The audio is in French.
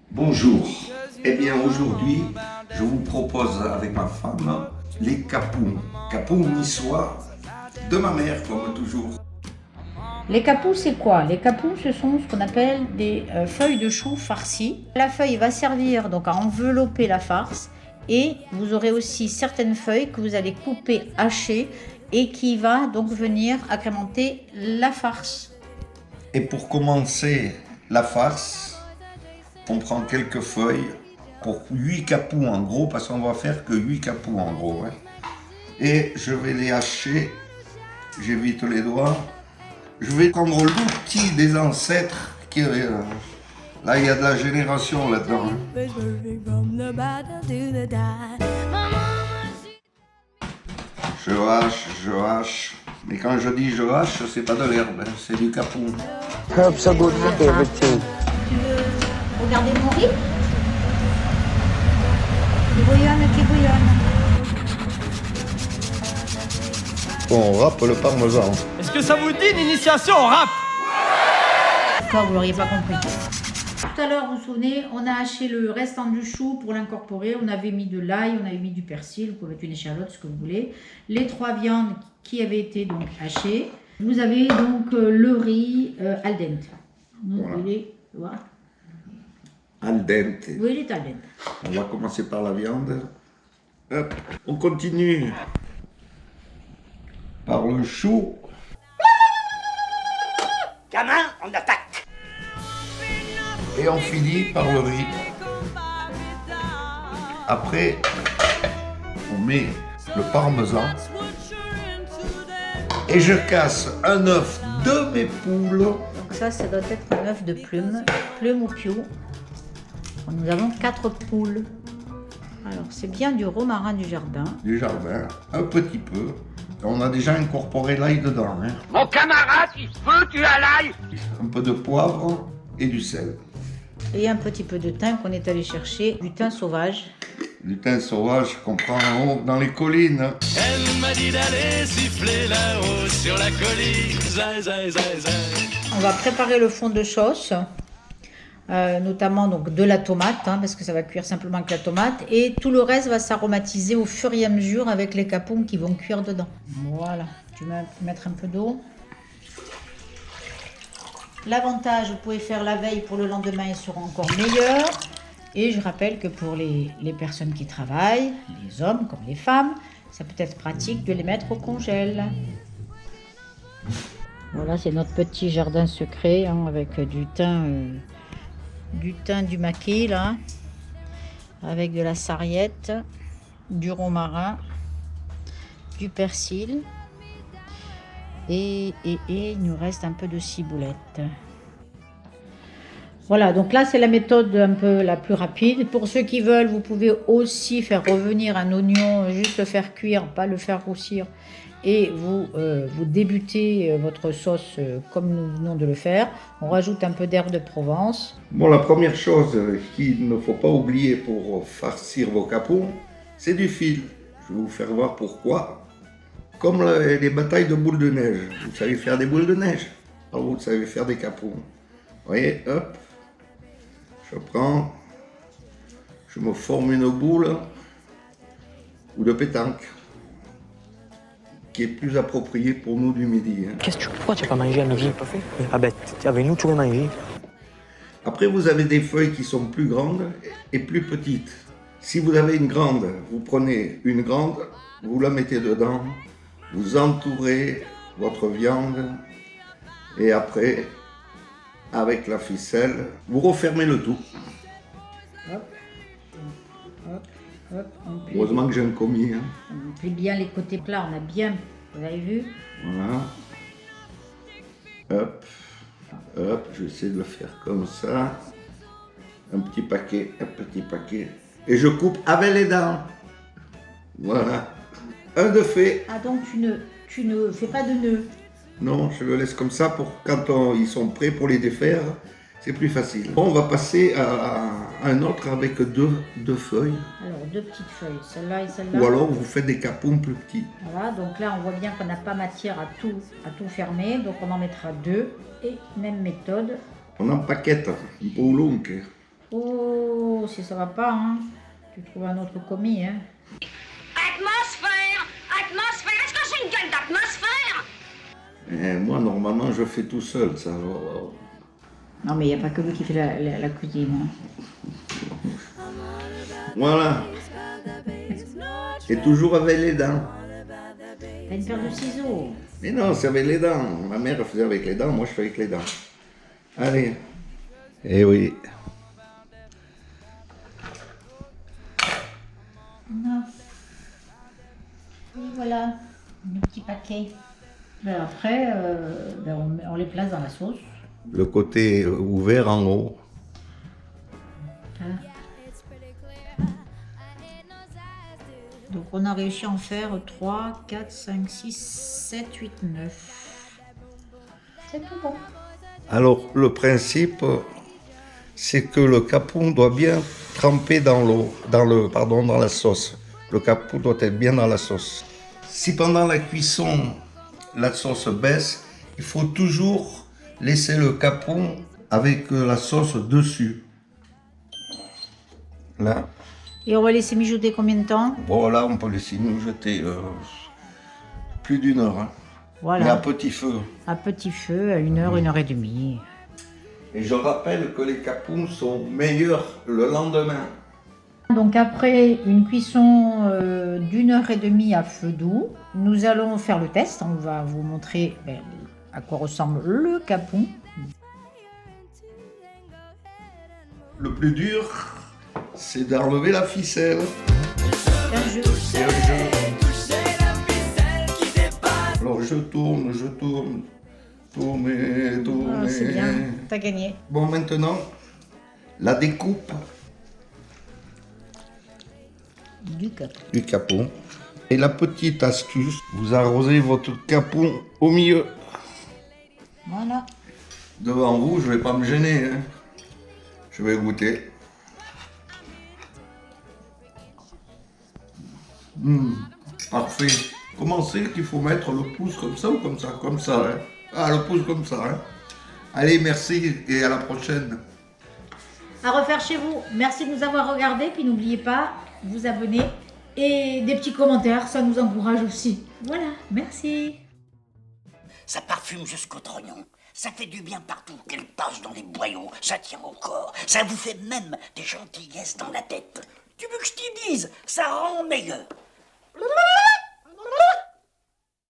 Bonjour, eh bien aujourd'hui je vous propose avec ma femme les capous niçois de ma mère comme toujours. Les capous, c'est quoi? Les capous, ce sont ce qu'on appelle des feuilles de chou farcies. La feuille va servir donc à envelopper la farce et vous aurez aussi certaines feuilles que vous allez couper, hacher et qui va donc venir agrémenter la farce. Et pour commencer la farce, on prend quelques feuilles pour 8 capous en gros, parce qu'on va faire que 8 capous en gros. Hein. Et je vais les hacher, j'évite les doigts. Je vais prendre l'outil des ancêtres, qui là il y a de la génération là-dedans. Hein. Je hache, mais quand je dis je hache, c'est pas de l'herbe, hein, c'est du capou. Herbs are good for everything. Tu veux regarder mon riz? Qui bouillonne. Bon, on râpe le parmesan. Est-ce que ça vous dit une initiation au rap? Encore, vous l'auriez pas compris. Tout à l'heure, vous vous souvenez, on a haché le restant du chou pour l'incorporer. On avait mis de l'ail, on avait mis du persil, vous pouvez mettre une échalote, ce que vous voulez. Les 3 viandes qui avaient été donc hachées. Vous avez donc le riz al dente. Voilà. Voilà. Al dente. Oui, il est al dente. On va commencer par la viande. Hop. On continue par le chou. Gamin, on attaque. Et on finit par le riz. Après, on met le parmesan. Et je casse un œuf de mes poules. Donc ça doit être un œuf de plume ou piou. Nous avons 4 poules. Alors c'est bien du romarin du jardin. Du jardin, un petit peu. On a déjà incorporé l'ail dedans. Hein. Mon camarade, il veut tu as l'ail. Un peu de poivre et du sel. Et un petit peu de thym qu'on est allé chercher, du thym sauvage. Du thym sauvage qu'on prend en haut dans les collines. Elle m'a dit d'aller siffler là-haut sur la colline. Zai, zai, zai, zai. On va préparer le fond de sauce, notamment donc de la tomate, hein, parce que ça va cuire simplement avec la tomate. Et tout le reste va s'aromatiser au fur et à mesure avec les capons qui vont cuire dedans. Voilà, tu vas mettre un peu d'eau. L'avantage, vous pouvez faire la veille pour le lendemain, ils seront encore meilleurs. Et je rappelle que pour les personnes qui travaillent, les hommes comme les femmes, ça peut être pratique de les mettre au congèle. Voilà, c'est notre petit jardin secret hein, avec du thym du maquis là, avec de la sarriette, du romarin, du persil. Et il nous reste un peu de ciboulette. Voilà, donc là c'est la méthode un peu la plus rapide. Pour ceux qui veulent, vous pouvez aussi faire revenir un oignon, juste le faire cuire, pas le faire roussir. Et vous débutez votre sauce comme nous venons de le faire. On rajoute un peu d'herbe de Provence. Bon, la première chose qu'il ne faut pas oublier pour farcir vos capons, c'est du fil. Je vais vous faire voir pourquoi. Comme les batailles de boules de neige. Vous savez faire des boules de neige. Alors vous savez faire des capons. Vous voyez, hop. Je prends. Je me forme une boule. Ou de pétanque. Qui est plus appropriée pour nous du midi. Hein. Pourquoi tu n'as pas mangé à midi? Ah ben, avec nous, tu aurais mangé. Après, vous avez des feuilles qui sont plus grandes et plus petites. Si vous avez une grande, vous prenez une grande, vous la mettez dedans. Vous entourez votre viande et après, avec la ficelle, vous refermez le tout. Hop, hop, hop, on plie. Heureusement que j'ai un commis. Hein. On plie bien les côtés plats, on a bien, vous avez vu? Voilà. Hop, hop, j'essaie de le faire comme ça. Un petit paquet. Et je coupe avec les dents. Voilà. Un de fait. Ah donc tu ne fais pas de nœud? Non, je le laisse comme ça pour quand ils sont prêts pour les défaire. C'est plus facile. Bon, on va passer à un autre avec deux feuilles. Alors, 2 petites feuilles, celle-là et celle-là. Ou alors vous faites des capons plus petits. Voilà, donc là, on voit bien qu'on n'a pas matière à tout fermer. Donc, on en mettra 2. Et même méthode. On empaquette un peu long. Oh, si ça va pas, hein. Tu trouves un autre commis, hein. Atmosphère! Atmosphère! Est-ce que c'est une gueule d'atmosphère? Moi, normalement, je fais tout seul, ça. Alors, Non, mais il n'y a pas que lui qui fait la cuisine. Hein. voilà. Et toujours avec les dents. T'as une paire de ciseaux. Mais non, c'est avec les dents. Ma mère faisait avec les dents, moi je fais avec les dents. Allez. Eh oui. Non. Et voilà, le petit paquet. Ben après, on les place dans la sauce. Le côté ouvert en haut. Hein. Donc on a réussi à en faire 3, 4, 5, 6, 7, 8, 9. C'est tout bon. Alors, le principe, c'est que le capon doit bien tremper dans la sauce. Le capon doit être bien dans la sauce. Si pendant la cuisson, la sauce baisse, il faut toujours laisser le capon avec la sauce dessus. Là. Et on va laisser mijoter combien de temps? Bon, là, on peut laisser mijoter plus d'1 heure. Hein. Voilà. Mais à petit feu. À petit feu, à 1 heure, 1 heure et demie. Et je rappelle que les capons sont meilleurs le lendemain. Donc après une cuisson d'1 heure et demie à feu doux, nous allons faire le test. On va vous montrer à quoi ressemble le capon. Le plus dur, c'est d'enlever la ficelle. C'est un jeu. C'est un jeu. Alors je tourne. Tourner. Ah, c'est bien, t'as gagné. Bon, maintenant, la découpe Du capon. du capon. Et la petite astuce, vous arrosez votre capon au milieu. Voilà. Devant vous, je vais pas me gêner. Hein. Je vais goûter. Parfait. Comment c'est qu'il faut mettre le pouce comme ça ou comme ça? Comme ça, hein. Ah, le pouce comme ça, hein. Allez, merci et à la prochaine. À refaire chez vous. Merci de nous avoir regardés. Puis n'oubliez pas, vous abonner et des petits commentaires, ça nous encourage aussi. Voilà, merci. Ça parfume jusqu'au trognon. Ça fait du bien partout qu'elle passe dans les boyaux. Ça tient au corps. Ça vous fait même des gentillesses dans la tête. Tu veux que je t'y dise? Ça rend meilleur.